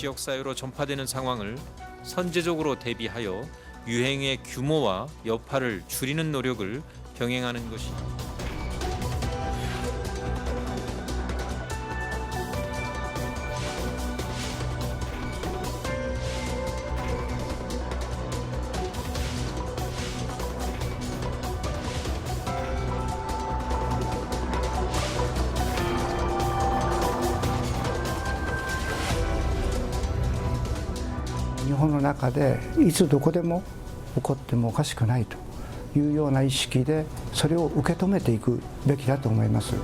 지역 사회로 전파되는 상황을 선제적으로 대비하여 유행의 규모와 여파를 줄이는 노력을 병행하는 것입니다.日本の中でいつどこでも起こってもおかしくないというような意識でそれを受け止めていくべきだと思います。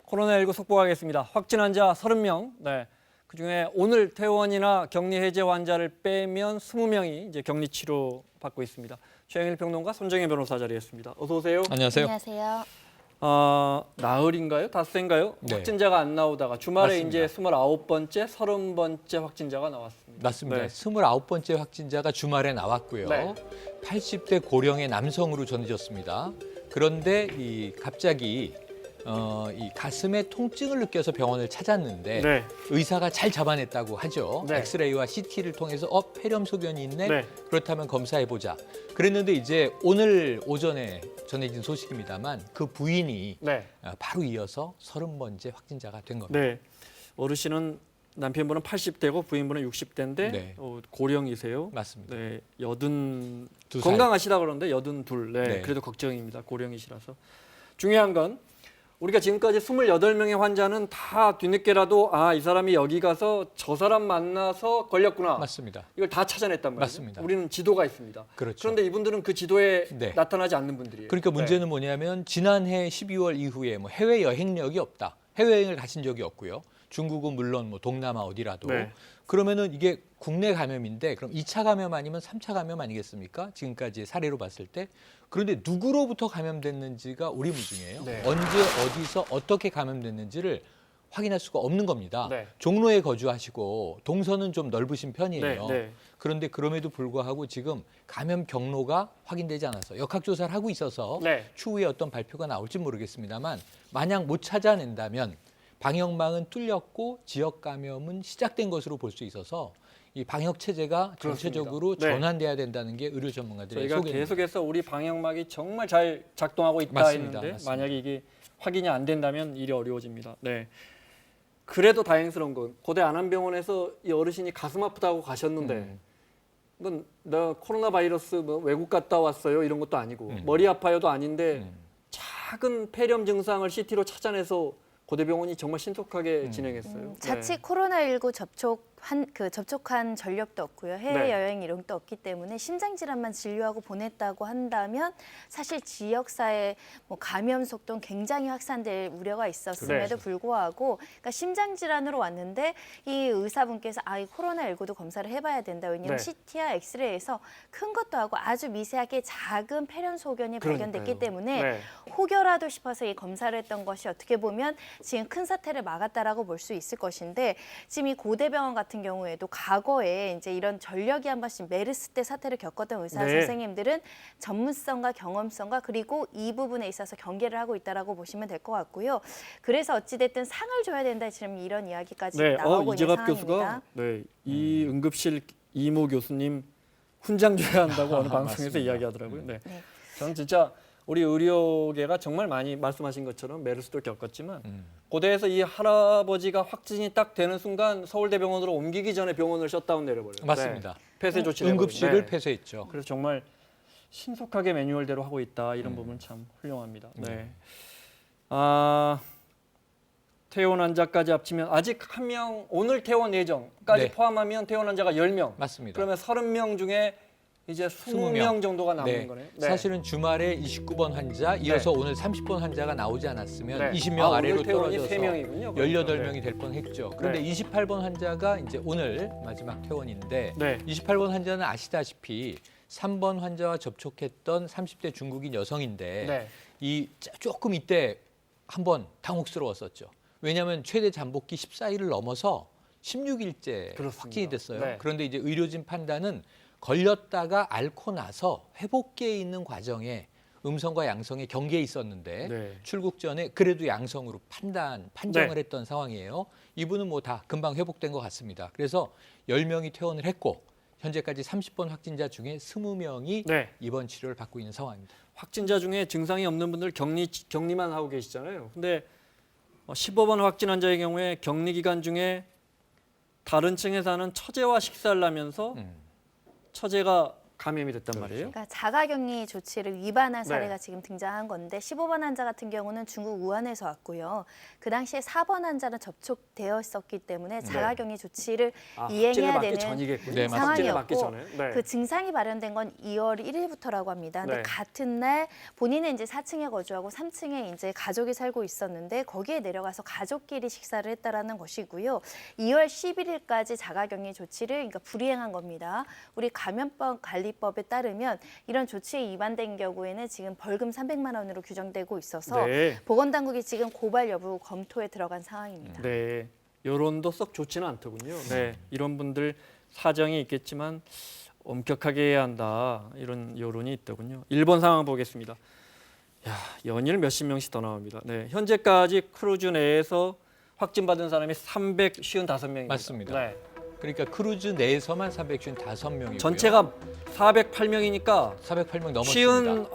코로나19 속보하겠습니다. 확진 환자 30명. 네. 그중에 오늘 퇴원이나 격리 해제 환자를 빼면 20명이 이제 격리 치료 받고 있습니다. 최영일 평론가, 손정혜 변호사 자리했습니다. 어서 오세요. 안녕하세요. 안녕하세요. 나흘인가요? 닷새인가요? 네. 확진자가 안 나오다가 주말에 맞습니다. 이제 29번째, 30번째 확진자가 나왔습니다. 맞습니다. 네. 29번째 확진자가 주말에 나왔고요. 네. 80대 고령의 남성으로 전해졌습니다. 그런데 갑자기 이 가슴에 통증을 느껴서 병원을 찾았는데 네. 의사가 잘 잡아냈다고 하죠. 네. 엑스레이와 CT를 통해서 폐렴 소견이 있네. 네. 그렇다면 검사해보자. 그랬는데 이제 오늘 오전에 전해진 소식입니다만 그 부인이 네. 바로 이어서 30번째 확진자가 된 겁니다. 네. 어르신은 남편분은 80대고 부인분은 60대인데 네. 고령이세요. 맞습니다. 네, 두 살. 건강하시다 그러는데 82. 네, 네. 그래도 걱정입니다. 고령이시라서. 중요한 건 우리가 지금까지 28명의 환자는 다 뒤늦게라도 이 사람이 여기 가서 저 사람 만나서 걸렸구나. 맞습니다. 이걸 다 찾아냈단 말이에요. 맞습니다. 우리는 지도가 있습니다. 그렇죠. 그런데 이분들은 그 지도에 네. 나타나지 않는 분들이에요. 그러니까 문제는 뭐냐면 지난해 12월 이후에 해외 여행력이 없다. 해외여행을 가신 적이 없고요. 중국은 물론 동남아 어디라도. 네. 그러면은 이게 국내 감염인데 그럼 2차 감염 아니면 3차 감염 아니겠습니까? 지금까지 사례로 봤을 때. 그런데 누구로부터 감염됐는지가 오리무중이에요. 네. 언제 어디서 어떻게 감염됐는지를 확인할 수가 없는 겁니다. 네. 종로에 거주하시고 동선은 좀 넓으신 편이에요. 네, 네. 그런데 그럼에도 불구하고 지금 감염 경로가 확인되지 않아서 역학조사를 하고 있어서 네. 추후에 어떤 발표가 나올지 모르겠습니다만 만약 못 찾아낸다면 방역망은 뚫렸고 지역 감염은 시작된 것으로 볼 수 있어서 이 방역 체제가 전체적으로 그렇습니다. 네. 전환돼야 된다는 게 의료 전문가들의 저희가 소견입니다. 계속해서 우리 방역막이 정말 잘 작동하고 있다 맞습니다. 했는데 맞습니다. 만약에 이게 확인이 안 된다면 일이 어려워집니다. 네. 그래도 다행스러운 건 고대 안암병원에서 이 어르신이 가슴 아프다고 가셨는데 이건 나 코로나 바이러스 외국 갔다 왔어요 이런 것도 아니고 머리 아파요도 아닌데 작은 폐렴 증상을 CT로 찾아내서 고대병원이 정말 신속하게 진행했어요. 자칫 코로나19 접촉한 전력도 없고요. 해외 네. 여행 이런 것도 없기 때문에 심장 질환만 진료하고 보냈다고 한다면 사실 지역사회 감염 속도는 굉장히 확산될 우려가 있었음에도 네. 불구하고 그러니까 심장 질환으로 왔는데 이 의사분께서 이 코로나19도 검사를 해봐야 된다. 왜냐하면 네. CT와 엑스레이에서 큰 것도 하고 아주 미세하게 작은 폐렴 소견이 발견됐기 그러니까요. 때문에 네. 혹여라도 싶어서 이 검사를 했던 것이 어떻게 보면 지금 큰 사태를 막았다라고 볼 수 있을 것인데 지금 이 고대병원 같은 경우에도 과거에 이제 이런 전력이 한 번씩 메르스 때 사태를 겪었던 의사 네. 선생님들은 전문성과 경험성과 그리고 이 부분에 있어서 경계를 하고 있다라고 보시면 될 것 같고요. 그래서 어찌 됐든 상을 줘야 된다 지금 이런 이야기까지 네. 나오고 있는 이재갑 상황입니다. 교수가 이 응급실 이모 교수님 훈장 줘야 한다고 어느 방송에서 맞습니다. 이야기하더라고요. 네. 네. 저는 진짜 우리 의료계가 정말 많이 말씀하신 것처럼 메르스도 겪었지만 고대에서 이 할아버지가 확진이 딱 되는 순간 서울대병원으로 옮기기 전에 병원을 셧다운 내려버려요. 맞습니다. 네. 폐쇄 조치를 응급실을 해버리고. 네. 폐쇄했죠. 그래서 정말 신속하게 매뉴얼대로 하고 있다 이런 부분 참 훌륭합니다. 네. 퇴원 환자까지 합치면 아직 한 명 오늘 퇴원 예정까지 네. 포함하면 퇴원 환자가 10명. 맞습니다. 그러면 30명 중에 이제 20명 정도가 남은 네. 거네요. 사실은 주말에 29번 환자, 이어서 오늘 30번 환자가 나오지 않았으면 네. 20명 아래로 오늘 퇴원이 떨어져서 3명이군요. 18명이 될 뻔했죠. 그런데 네. 28번 환자가 이제 오늘 마지막 퇴원인데 네. 28번 환자는 아시다시피 3번 환자와 접촉했던 30대 중국인 여성인데 네. 이 조금 이때 한번 당혹스러웠었죠. 왜냐하면 최대 잠복기 14일을 넘어서 16일째 그렇습니다. 확진이 됐어요. 네. 그런데 이제 의료진 판단은 걸렸다가 앓고 나서 회복기에 있는 과정에 음성과 양성의 경계에 있었는데 네. 출국 전에 그래도 양성으로 판정을 네. 했던 상황이에요. 이분은 뭐 다 금방 회복된 것 같습니다. 그래서 10명이 퇴원을 했고 현재까지 30번 확진자 중에 20명이 네. 입원 치료를 받고 있는 상황입니다. 확진자 중에 증상이 없는 분들 격리만 하고 계시잖아요. 근데 15번 확진 환자의 경우에 격리 기간 중에 다른 층에 사는 처제와 식사를 하면서 처제가 감염이 됐단 말이에요. 그러니까 자가격리 조치를 위반한 네. 사례가 지금 등장한 건데 15번 환자 같은 경우는 중국 우한에서 왔고요. 그 당시에 4번 환자는 접촉되었었기 때문에 자가격리 조치를 확진을 이행해야 맞기 되는 전이겠군요. 네, 맞습니다. 확진을 맞기 상황이었고 전에. 네. 그 증상이 발현된 건 2월 1일부터라고 합니다. 근데 네. 같은 날 본인은 이제 4층에 거주하고 3층에 이제 가족이 살고 있었는데 거기에 내려가서 가족끼리 식사를 했다라는 것이고요. 2월 11일까지 자가격리 조치를 그러니까 불이행한 겁니다. 우리 감염병 관리법에 따르면 이런 조치에 위반된 경우에는 지금 벌금 300만 원으로 규정되고 있어서 네. 보건당국이 지금 고발 여부 검토에 들어간 상황입니다. 네. 여론도 썩 좋지는 않더군요. 네. 이런 분들 사정이 있겠지만 엄격하게 해야 한다. 이런 여론이 있더군요. 일본 상황 보겠습니다. 야, 연일 몇십 명씩 더 나옵니다. 네. 현재까지 크루즈 내에서 확진받은 사람이 355명입니다. 맞습니다. 네. 그러니까 크루즈 내에서만 355명이고요. 전체가 408명이니까 408명 넘었습니다. 쉬운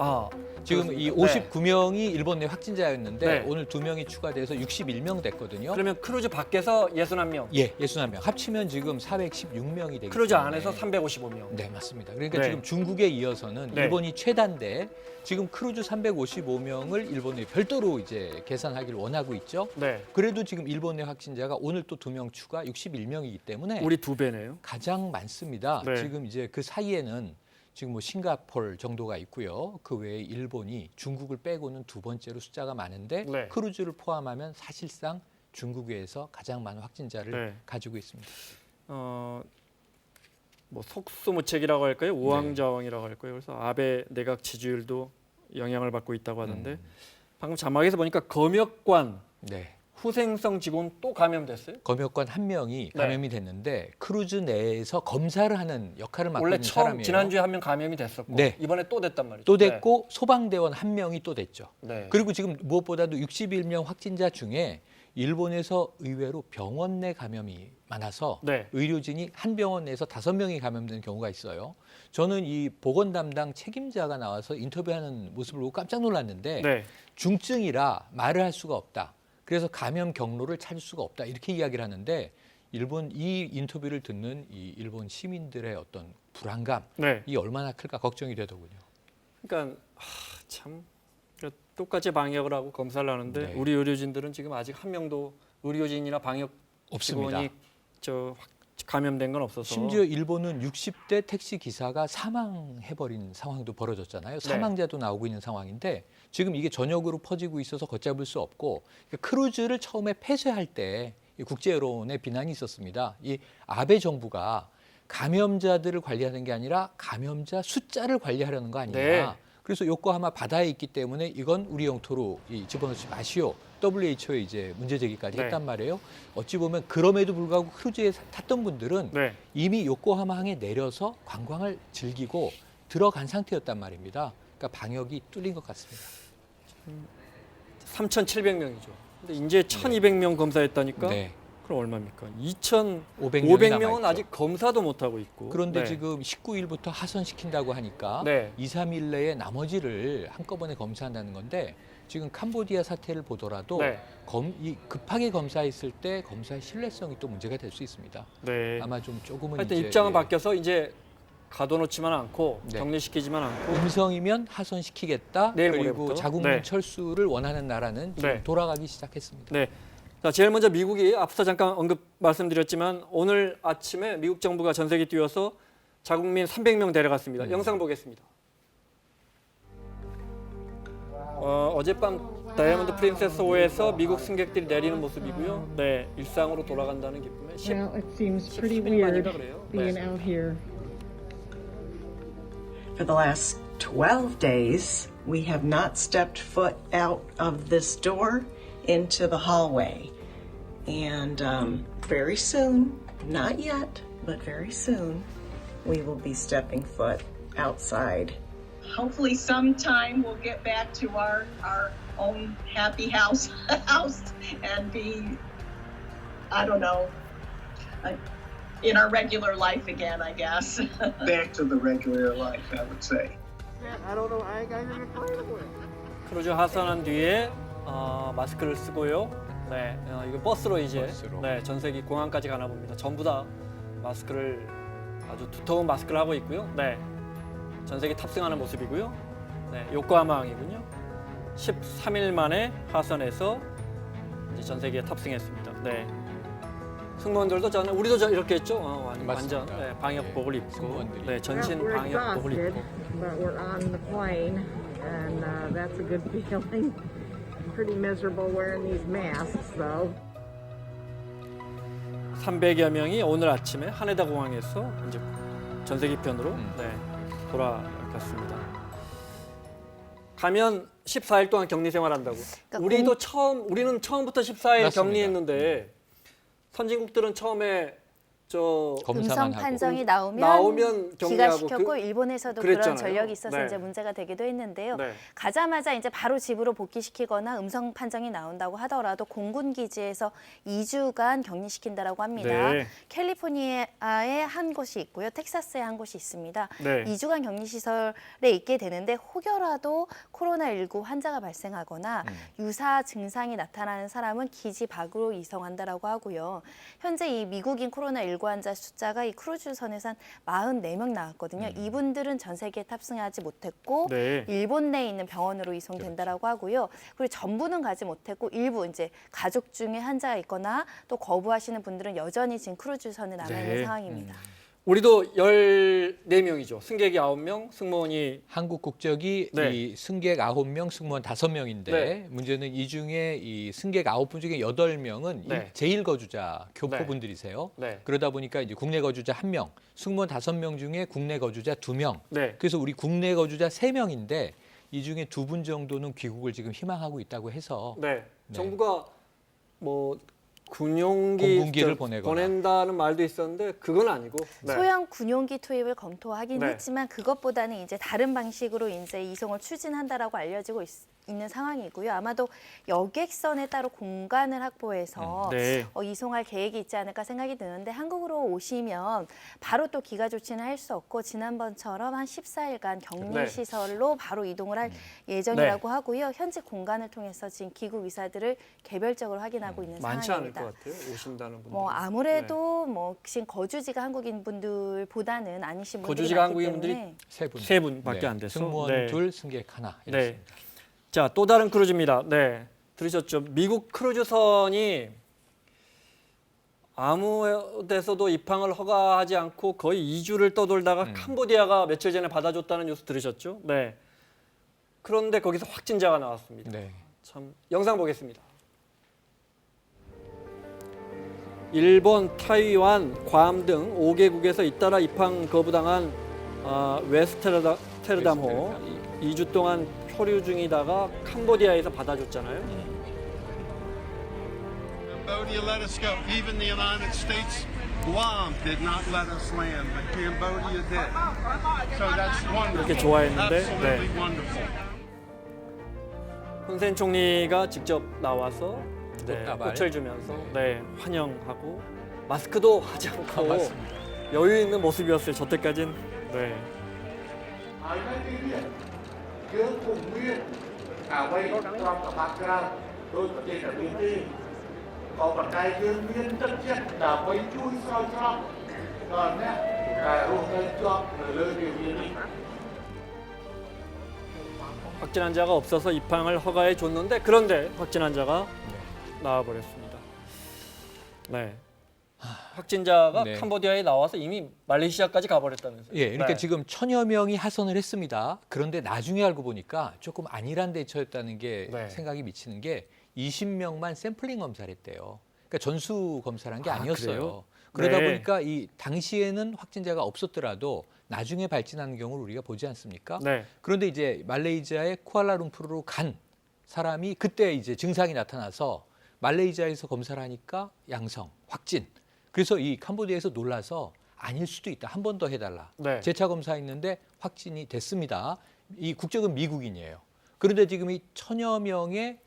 지금 이 그렇습니다. 59명이 일본 내 확진자였는데 네. 오늘 2명이 추가돼서 61명 됐거든요. 그러면 크루즈 밖에서 61명, 예, 61명. 합치면 지금 416명이 되기 크루즈 때문에. 안에서 355명. 네, 맞습니다. 그러니까 네. 지금 중국에 이어서는 네. 일본이 최다인데 지금 크루즈 355명을 일본에 별도로 이제 계산하기를 원하고 있죠. 네. 그래도 지금 일본 내 확진자가 오늘 또 2명 추가 61명이기 때문에 우리 2배네요. 가장 많습니다. 네. 지금 이제 그 사이에는 지금 뭐 싱가포르 정도가 있고요. 그 외에 일본이 중국을 빼고는 두 번째로 숫자가 많은데 네. 크루즈를 포함하면 사실상 중국에서 가장 많은 확진자를 네. 가지고 있습니다. 뭐 속수무책이라고 할까요? 우왕좌왕이라고 할까요? 그래서 아베 내각 지지율도 영향을 받고 있다고 하던데 방금 자막에서 보니까 검역관 네. 후생성 직원 또 감염됐어요? 검역관 한 명이 감염이 됐는데 크루즈 내에서 검사를 하는 역할을 맡고 원래 있는 처음 사람이에요. 지난주에 한 명 감염이 됐었고 네. 이번에 또 됐단 말이죠. 또 됐고 소방대원 한 명이 또 됐죠. 네. 그리고 지금 무엇보다도 61명 확진자 중에 일본에서 의외로 병원 내 감염이 많아서 네. 의료진이 한 병원 내에서 5명이 감염되는 경우가 있어요. 저는 이 보건 담당 책임자가 나와서 인터뷰하는 모습을 보고 깜짝 놀랐는데 네. 중증이라 말을 할 수가 없다. 그래서 감염 경로를 찾을 수가 없다. 이렇게 이야기를 하는데 일본 이 인터뷰를 듣는 이 일본 시민들의 어떤 불안감 네. 이 얼마나 클까 걱정이 되더군요. 그러니까 참 똑같이 방역을 하고 검사를 하는데 네. 우리 의료진들은 지금 아직 한 명도 의료진이나 방역 없습니다. 직원이 감염된 건 없어서 심지어 일본은 60대 택시 기사가 사망해버린 상황도 벌어졌잖아요. 사망자도 나오고 있는 상황인데 지금 이게 전역으로 퍼지고 있어서 걷잡을 수 없고 크루즈를 처음에 폐쇄할 때 국제 여론의 비난이 있었습니다. 이 아베 정부가 감염자들을 관리하는 게 아니라 감염자 숫자를 관리하려는 거 아니냐. 네. 그래서 요코하마 바다에 있기 때문에 이건 우리 영토로 집어넣지 마시오. WHO에 이제 문제 제기까지 네. 했단 말이에요. 어찌 보면 그럼에도 불구하고 크루즈에 탔던 분들은 네. 이미 요코하마 항에 내려서 관광을 즐기고 들어간 상태였단 말입니다. 그러니까 방역이 뚫린 것 같습니다. 3,700명이죠. 근데 이제 1,200명 검사했다니까 네. 그럼 얼마입니까? 500명이 2,500명은 아직 검사도 못 하고 있고. 그런데 네. 지금 19일부터 하선시킨다고 하니까 네. 2, 3일 내에 나머지를 한꺼번에 검사한다는 건데 지금 캄보디아 사태를 보더라도 네. 이 급하게 검사했을 때 검사의 신뢰성이 또 문제가 될 수 있습니다. 네. 아마 좀 조금은 하여튼 이제 입장은 바뀌어서 이제 가둬놓지만 않고 네. 격리시키지만 않고 음성이면 하선시키겠다. 내일 그리고 모레부터. 자국민 네. 철수를 원하는 나라는 지금 네. 돌아가기 시작했습니다. 네. 자, 제일 먼저 미국이 앞서 잠깐 언급 말씀드렸지만 오늘 아침에 미국 정부가 전세기 띄워서 자국민 300명 데려갔습니다. 영상 보겠습니다. 어젯밤 다이아몬드 프린세스호에서 미국 승객들이 내리는 모습이고요. 네, 일상으로 돌아간다는 기쁨에 Well, it seems pretty 10일 weird 만이라 그래요. being 네. out here. For the last 12 days, we have not stepped foot out of this door into the hallway. And very soon, Not yet, but very soon, we will be stepping foot outside. Hopefully sometime we'll get back to our own happy house and be, I don't know, in our regular life again, I guess. Back to the regular life, I would say. 크루즈 하산한 뒤에 마스크를 쓰고요. 네, 이거 버스로 이제 버스로. 네, 전세기 공항까지 가나 봅니다. 전부 다 마스크를 아주 두터운 마스크를 하고 있고요. 네, 전세기 탑승하는 모습이고요. 네, 요코하마항이군요. 13일 만에 하산해서 이제 전세기에 탑승했습니다. 네. 승무원들도 저는 우리도 이렇게 했죠. 완전 맞습니다. 네, 방역복을 입고, 승무원들이. 네, 전신 We're 방역복을 exhausted, 입고. but we're on the plane, and that's a good feeling. Pretty miserable wearing these masks, though. 300여 명이 오늘 아침에 하네다 공항에서 이제 전세기 편으로 네, 돌아갔습니다. 가면 14일 동안 격리 생활한다고. 그러니까 우리는 처음부터 14일 맞습니다. 격리했는데 선진국들은 처음에 검사만 음성 하고. 판정이 나오면 격리하고 기각시켰고 일본에서도 그랬잖아요. 그런 전력이 있어서 네. 이제 문제가 되기도 했는데요. 네. 가자마자 이제 바로 집으로 복귀시키거나 음성 판정이 나온다고 하더라도 공군 기지에서 2주간 격리시킨다라고 합니다. 네. 캘리포니아에 한 곳이 있고요. 텍사스에 한 곳이 있습니다. 네. 2주간 격리 시설에 있게 되는데 혹여라도 코로나19 환자가 발생하거나 유사 증상이 나타나는 사람은 기지 밖으로 이송한다라고 하고요. 현재 이 미국인 코로나19 환자 숫자가 이 크루즈선에서 한 44명 나왔거든요. 이분들은 전 세계에 탑승하지 못했고 네. 일본 내에 있는 병원으로 이송된다라고 하고요. 그리고 전부는 가지 못했고 일부 이제 가족 중에 환자가 있거나 또 거부하시는 분들은 여전히 지금 크루즈선에 남아 있는 네. 상황입니다. 우리도 14명이죠. 승객이 9명, 승무원이 한국 국적이 네. 이 승객 9명, 승무원 5명인데 네. 문제는 이 중에 이 승객 9분 중에 8명은 네. 제1거주자 교포분들이세요. 네. 그러다 보니까 이제 국내 거주자 1명, 승무원 5명 중에 국내 거주자 2명. 네. 그래서 우리 국내 거주자 3명인데 이 중에 2분 정도는 귀국을 지금 희망하고 있다고 해서 네. 네. 정부가 뭐 군용기 공군기를 보내거나. 보낸다는 말도 있었는데 그건 아니고 네. 소형 군용기 투입을 검토하긴 네. 했지만 그것보다는 이제 다른 방식으로 이제 이송을 추진한다라고 알려지고 있는 상황이고요. 아마도 여객선에 따로 공간을 확보해서 네. 이송할 계획이 있지 않을까 생각이 드는데 한국으로 오시면 바로 또 기가 조치는 할 수 없고 지난번처럼 한 14일간 격리 네. 시설로 바로 이동을 할 예정이라고 하고요. 현재 공간을 통해서 지금 귀국 의사들을 개별적으로 확인하고 있는 많지 않을 상황입니다. 것 같아요. 오신다는 분들. 뭐 아무래도 뭐 지금 거주지가 한국인 분들보다는 아니신 분들이 거주지가 많기 한국인 분들이 때문에 3분. 세 분밖에 안 돼서. 승무원 네. 2, 승객 1. 네. 이렇습니다. 자, 또 다른 크루즈입니다. 네. 들으셨죠? 미국 크루즈선이 아무 데서도 입항을 허가하지 않고 거의 2주를 떠돌다가 캄보디아가 며칠 전에 받아줬다는 뉴스 들으셨죠? 네. 그런데 거기서 확진자가 나왔습니다. 네. 참 영상 보겠습니다. 일본, 타이완, 괌 등 5개국에서 잇따라 입항 거부당한 웨스테르담호 2주 동안 표류 중이다가 캄보디아에서 받아줬잖아요. Cambodia let us go. Even the United States, Guam did not let us land, but Cambodia did. So that's wonderful. 이렇게 좋아했는데, Absolutely 네. wonderful. 훈센 총리가 직접 나와서 꽃다발. 꽃을 주면서 환영하고 마스크도 하지 않고 맞습니다. 여유 있는 모습이었어요. 저 때까진. 네. chứa vùng nguyên vây trong cả bạc ra đôi có thể là biến đi có một cái dương nguyên tất chất là vây chui soi trong còn nhé cái hôm nay cho lời điều gì đi 확진 환자가 없어서 입항을 허가해 줬는데 그런데 확진 환자가 나와 버렸습니다. 네. 확진자가 네. 캄보디아에 나와서 이미 말레이시아까지 가버렸다면서요. 예, 그러니까 네. 지금 1000여 명이 하선을 했습니다. 그런데 나중에 알고 보니까 조금 안일한 대처였다는 게 네. 생각이 미치는 게 20명만 샘플링 검사를 했대요. 그러니까 전수 검사를 한 게 아니었어요. 그래요? 그러다 네. 보니까 이 당시에는 확진자가 없었더라도 나중에 발진하는 경우를 우리가 보지 않습니까? 네. 그런데 이제 말레이시아의 쿠알라룸푸르로 간 사람이 그때 이제 증상이 나타나서 말레이시아에서 검사를 하니까 양성, 확진. 그래서 이 캄보디아에서 놀라서 아닐 수도 있다. 한 번 더 해달라. 네. 재차 검사했는데 확진이 됐습니다. 이 국적은 미국인이에요. 그런데 지금 이 1000여 명의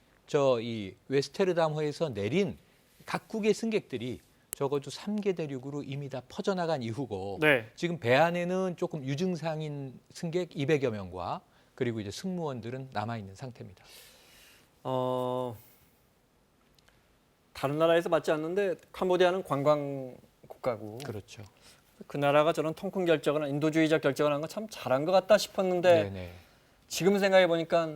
이 웨스테르담호에서 내린 각국의 승객들이 적어도 3개 대륙으로 이미 다 퍼져나간 이후고 네. 지금 배 안에는 조금 유증상인 승객 200여 명과 그리고 이제 승무원들은 남아 있는 상태입니다. 다른 나라에서 맞지 않는데 캄보디아는 관광 국가고 그렇죠. 그 나라가 저런 통큰 결정을 인도주의적 결정을 한 건 참 잘한 것 같다 싶었는데 네네. 지금 생각해 보니까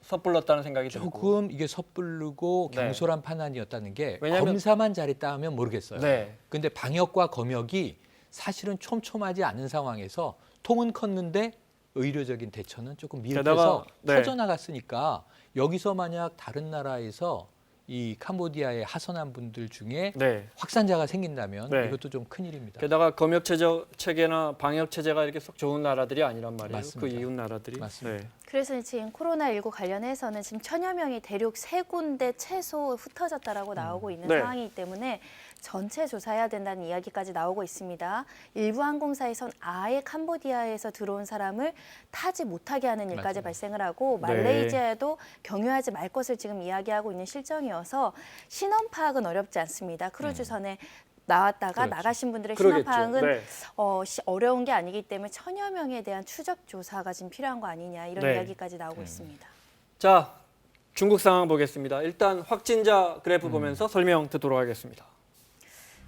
섣불렀다는 생각이 들고. 조금 이게 섣부르고 네. 경솔한 판단이었다는 게 왜냐하면- 검사만 잘했다 하면 모르겠어요. 네. 근데 방역과 검역이 사실은 촘촘하지 않은 상황에서 통은 컸는데 의료적인 대처는 조금 미흡해서 게다가- 네. 퍼져나갔으니까 여기서 만약 다른 나라에서 이 캄보디아에 하선한 분들 중에 네. 확산자가 생긴다면 네. 이것도 좀 큰일입니다. 게다가 검역 체계나 방역 체제가 이렇게 속 좋은 나라들이 아니란 말이에요. 맞습니다. 그 이웃 나라들이. 맞습니다. 네. 그래서 지금 코로나19 관련해서는 지금 1000여 명이 대륙 3군데 최소 흩어졌다라고 나오고 있는 네. 상황이기 때문에 전체 조사해야 된다는 이야기까지 나오고 있습니다. 일부 항공사에선 아예 캄보디아에서 들어온 사람을 타지 못하게 하는 일까지 맞습니다. 발생을 하고 네. 말레이시아에도 경유하지 말 것을 지금 이야기하고 있는 실정이어서 신원 파악은 어렵지 않습니다. 크루즈선에 나왔다가 그렇죠. 나가신 분들의 그러겠죠. 신원 파악은 네. 어려운 게 아니기 때문에 1000여 명에 대한 추적 조사가 지금 필요한 거 아니냐 이런 네. 이야기까지 나오고 있습니다. 자, 중국 상황 보겠습니다. 일단 확진자 그래프 보면서 설명 듣도록 하겠습니다.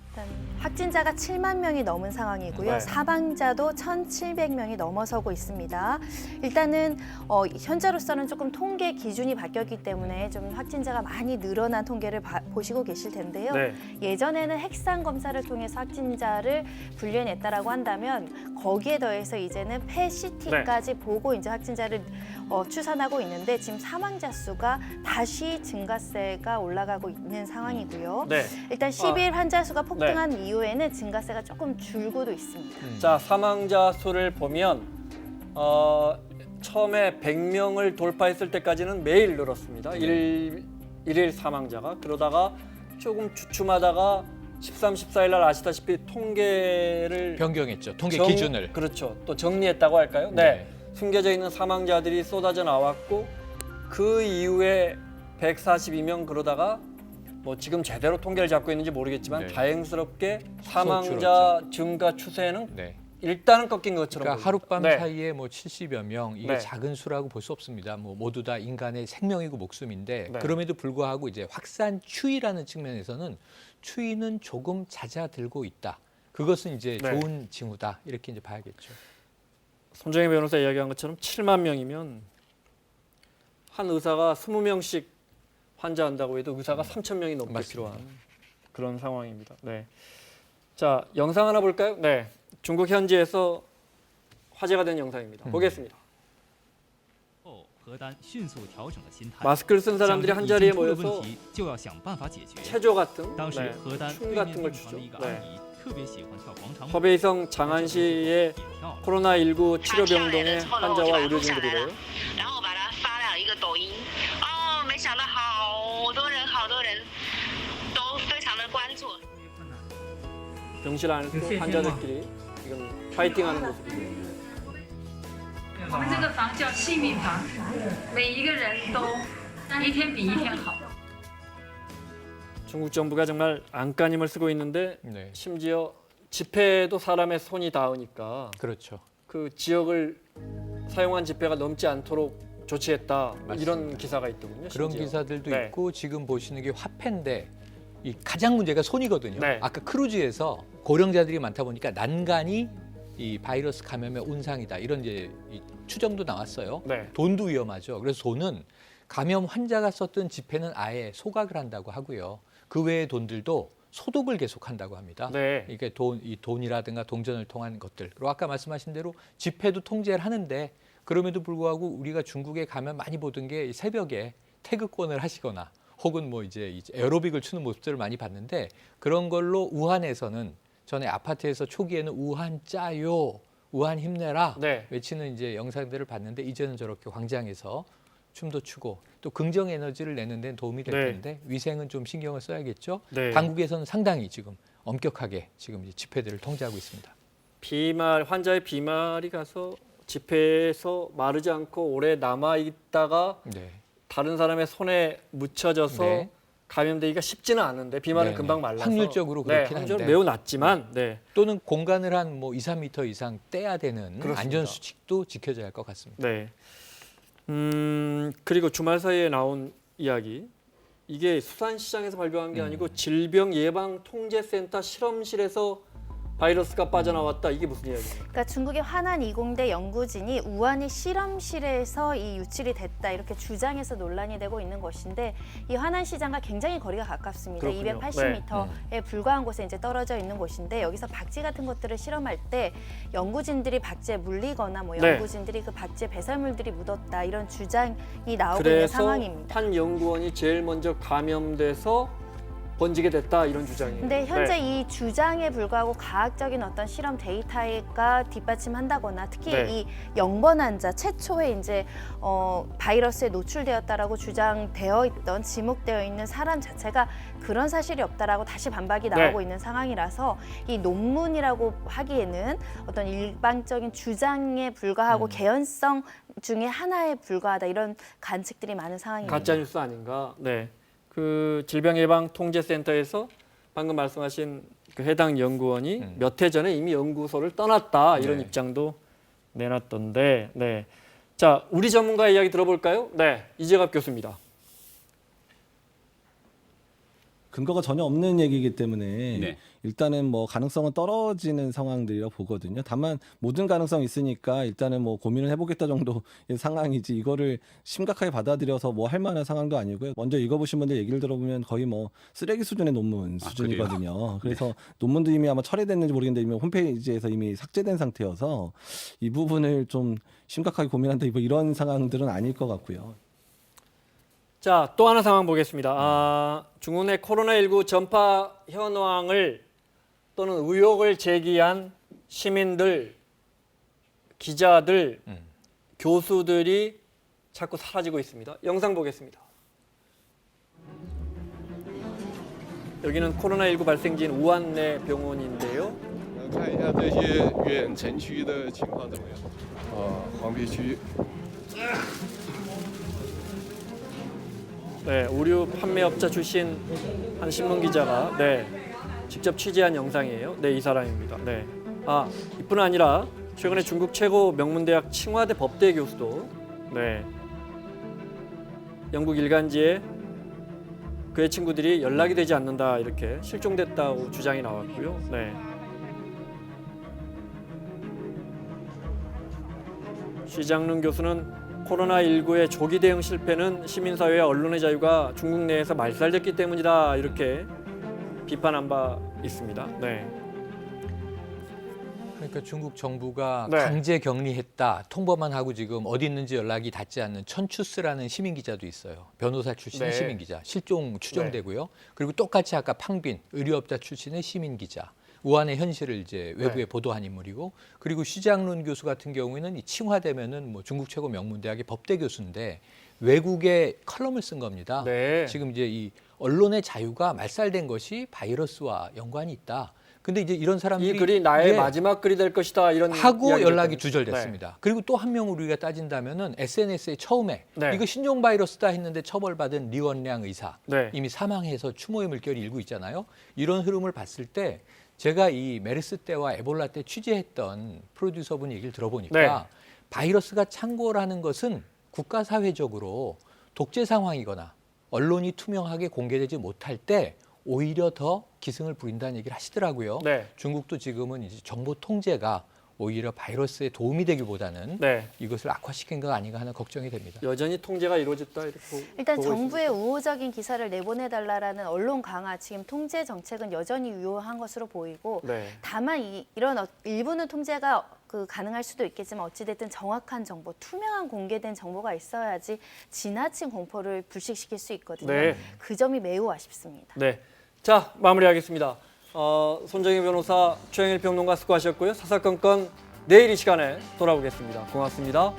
일단 확진자가 7만 명이 넘은 상황이고요. 네. 사망자도 1,700명이 넘어서고 있습니다. 일단은 현재로서는 조금 통계 기준이 바뀌었기 때문에 좀 확진자가 많이 늘어난 통계를 보시고 계실 텐데요. 네. 예전에는 핵산 검사를 통해서 확진자를 분류해냈다라고 한다면 거기에 더해서 이제는 PET-CT까지 보고 이제 확진자를 추산하고 있는데 지금 사망자 수가 다시 증가세가 올라가고 있는 상황이고요. 네. 일단 10일 환자 수가 폭등한 이후에는 증가세가 조금 줄고도 있습니다. 자, 사망자 수를 보면 처음에 100명을 돌파했을 때까지는 매일 늘었습니다. 일일 사망자가. 그러다가 조금 주춤하다가 13, 14일 날 아시다시피 통계를 변경했죠. 통계 기준을. 그렇죠. 또 정리했다고 할까요? 네. 숨겨져 있는 사망자들이 쏟아져 나왔고 그 이후에 142명 그러다가 뭐 지금 제대로 통계를 잡고 있는지 모르겠지만 네. 다행스럽게 사망자 증가 추세는 네. 일단은 꺾인 것처럼 그러니까 보입니다. 하룻밤 네. 사이에 뭐 70여 명 이게 네. 작은 수라고 볼 수 없습니다. 뭐 모두 다 인간의 생명이고 목숨인데 네. 그럼에도 불구하고 이제 확산 추이라는 측면에서는 추이는 조금 잦아들고 있다. 그것은 이제 네. 좋은 징후다. 이렇게 이제 봐야겠죠. 손정혜 변호사 이야기한 것처럼 7만 명이면 한 의사가 20명씩 환자한다고 해도 의사가 3,000명이 넘게 맞습니다. 필요한 그런 상황입니다. 네. 자, 영상 하나 볼까요? 네. 중국 현지에서 화제가 된 영상입니다. 보겠습니다. 마스크를 쓴 사람들이 한 자리에 모여서 체조 같은 춤 같은 걸 추죠. 네. 허베이성 장안시의 코로나19 치료병동의 환자와 의료진들이래요. 병실 안에서 환자들끼리 지금 파이팅하는 모습이죠. 我们这个房叫幸运房，每一个人都一天比一天好。 중국 정부가 정말 안간힘을 쓰고 있는데 네. 심지어 집회도 사람의 손이 닿으니까 그렇죠. 그 지역을 사용한 집회가 넘지 않도록 조치했다 이런 기사가 있더군요. 그런 심지어. 기사들도 네. 있고 지금 보시는 게 화폐인데 이 가장 문제가 손이거든요. 네. 아까 크루즈에서 고령자들이 많다 보니까 난간이 이 바이러스 감염의 온상이다 이런 이제 이 추정도 나왔어요. 네. 돈도 위험하죠. 그래서 돈은 감염 환자가 썼던 지폐는 아예 소각을 한다고 하고요. 그 외의 돈들도 소독을 계속한다고 합니다. 네. 이게 돈이라든가 동전을 통한 것들. 그리고 아까 말씀하신 대로 지폐도 통제를 하는데 그럼에도 불구하고 우리가 중국에 가면 많이 보던 게 새벽에 태극권을 하시거나 혹은 뭐 이제 에어로빅을 추는 모습들을 많이 봤는데 그런 걸로 우한에서는 전에 아파트에서 초기에는 우한 짜요, 우한 힘내라 네. 외치는 이제 영상들을 봤는데 이제는 저렇게 광장에서 춤도 추고 또 긍정 에너지를 내는 데는 도움이 될 네. 텐데 위생은 좀 신경을 써야겠죠. 네. 당국에서는 상당히 지금 엄격하게 지금 이제 집회들을 통제하고 있습니다. 환자의 비말이 가서 집회에서 마르지 않고 오래 남아 있다가 네. 다른 사람의 손에 묻혀져서 네. 감염되기가 쉽지는 않은데 비말은 네네. 금방 말라서 확률적으로 그렇긴 확률적으로 한데. 매우 낮지만 네. 또는 공간을 한 뭐 2, 3m 이상 떼야 되는 그렇습니다. 안전 수칙도 지켜져야 할 것 같습니다. 네. 그리고 주말 사이에 나온 이야기. 이게 수산시장에서 발병한 게 아니고 질병예방통제센터 실험실에서 바이러스가 빠져나왔다. 이게 무슨 이야기입니까? 그러니까 중국의 화난 이공대 연구진이 우한의 실험실에서 이 유출이 됐다 이렇게 주장해서 논란이 되고 있는 것인데 이 화난 시장과 굉장히 거리가 가깝습니다. 그렇군요. 280m에 불과한 곳에 이제 떨어져 있는 곳인데 여기서 박쥐 같은 것들을 실험할 때 연구진들이 박쥐에 물리거나 뭐 네. 연구진들이 그 박쥐에 배설물들이 묻었다 이런 주장이 나오고 있는 그래서 상황입니다. 한 연구원이 제일 먼저 감염돼서 번지게 됐다 이런 주장이에요. 근데 현재 네. 이 주장에 불구하고 과학적인 어떤 실험 데이터가 뒷받침한다거나 특히 네. 이 0번 환자 최초에 이제 바이러스에 노출되었다라고 주장되어 있던 지목되어 있는 사람 자체가 그런 사실이 없다라고 다시 반박이 나오고 네. 있는 상황이라서 이 논문이라고 하기에는 어떤 일방적인 주장에 불과하고 개연성 중에 하나에 불과하다 이런 관측들이 많은 상황입니다. 가짜 뉴스 아닌가? 네. 그 질병예방통제센터에서 방금 말씀하신 그 해당 연구원이 몇 해 전에 이미 연구소를 떠났다 이런 네. 입장도 내놨던데, 네. 자, 우리 전문가의 이야기 들어볼까요? 네, 이재갑 교수입니다. 근거가 전혀 없는 얘기이기 때문에 네. 일단은 뭐 가능성은 떨어지는 상황들이라고 보거든요. 다만 모든 가능성이 있으니까 일단은 뭐 고민을 해보겠다 정도의 상황이지 이거를 심각하게 받아들여서 뭐 할 만한 상황도 아니고요. 먼저 읽어보신 분들 얘기를 들어보면 거의 뭐 쓰레기 수준의 논문 수준이거든요. 그래서 논문도 이미 아마 철회됐는지 모르겠는데 이미 홈페이지에서 이미 삭제된 상태여서 이 부분을 좀 심각하게 고민한다 이런 상황들은 아닐 것 같고요. 자, 또 하나 상황 보겠습니다. 중국 내 코로나19 전파 현황을 또는 의혹을 제기한 시민들, 기자들, 교수들이 자꾸 사라지고 있습니다. 영상 보겠습니다. 여기는 코로나19 발생지인 우한 내 병원인데요. 看一下这些远城区的情况怎么样？黄陂区。 네, 의류 판매업자 출신 한 신문 기자가 직접 취재한 영상이에요. 네, 이 사람입니다. 네. 이뿐 아니라 최근에 중국 최고 명문대학 칭화대 법대 교수도 영국 일간지에 그의 친구들이 연락이 되지 않는다 이렇게 실종됐다고 주장이 나왔고요. 네. 시장룬 교수는 코로나19의 조기 대응 실패는 시민사회와 언론의 자유가 중국 내에서 말살됐기 때문이다 이렇게 비판한 바 있습니다. 네. 그러니까 중국 정부가 네. 강제 격리했다, 통보만 하고 지금 어디 있는지 연락이 닿지 않는 천추스라는 시민 기자도 있어요. 변호사 출신의 네. 시민 기자, 실종 추정되고요. 그리고 똑같이 아까 팡빈 의료업자 출신의 시민 기자. 우한의 현실을 이제 외부에 보도한 인물이고, 그리고 시장룬 교수 같은 경우에는 이 칭화되면은 뭐 중국 최고 명문대학의 법대 교수인데 외국에 컬럼을 쓴 겁니다. 네. 지금 이제 이 언론의 자유가 말살된 것이 바이러스와 연관이 있다. 근데 이제 이런 사람들이 이 글이 나의 마지막 글이 될 것이다 이런 하고 이야기를 연락이 했거든요. 두절됐습니다. 네. 그리고 또 한 명을 우리가 따진다면은 SNS에 처음에 네. 이거 신종 바이러스다 했는데 처벌받은 리원량 의사 네. 이미 사망해서 추모의 물결이 일고 있잖아요. 이런 흐름을 봤을 때 제가 이 메르스 때와 에볼라 때 취재했던 프로듀서분 얘기를 들어보니까 네. 바이러스가 창궐하는 것은 국가 사회적으로 독재 상황이거나 언론이 투명하게 공개되지 못할 때 오히려 더 기승을 부린다는 얘기를 하시더라고요. 네. 중국도 지금은 이제 정보 통제가 오히려 바이러스에 도움이 되기보다는 이것을 악화시킨 거 아닌가 하는 걱정이 됩니다. 여전히 통제가 이루어졌다 이렇게 일단 보고 정부의 있습니다. 우호적인 기사를 내보내달라는 언론 강화, 지금 통제 정책은 여전히 유효한 것으로 보이고 네. 다만 이런 일부는 통제가 가능할 수도 있겠지만 어찌됐든 정확한 정보, 투명한 공개된 정보가 있어야지 지나친 공포를 불식시킬 수 있거든요. 네. 그 점이 매우 아쉽습니다. 네, 자 마무리하겠습니다. 손정희 변호사, 최영일 평론가 수고하셨고요. 사사건건 내일 이 시간에 돌아오겠습니다. 고맙습니다.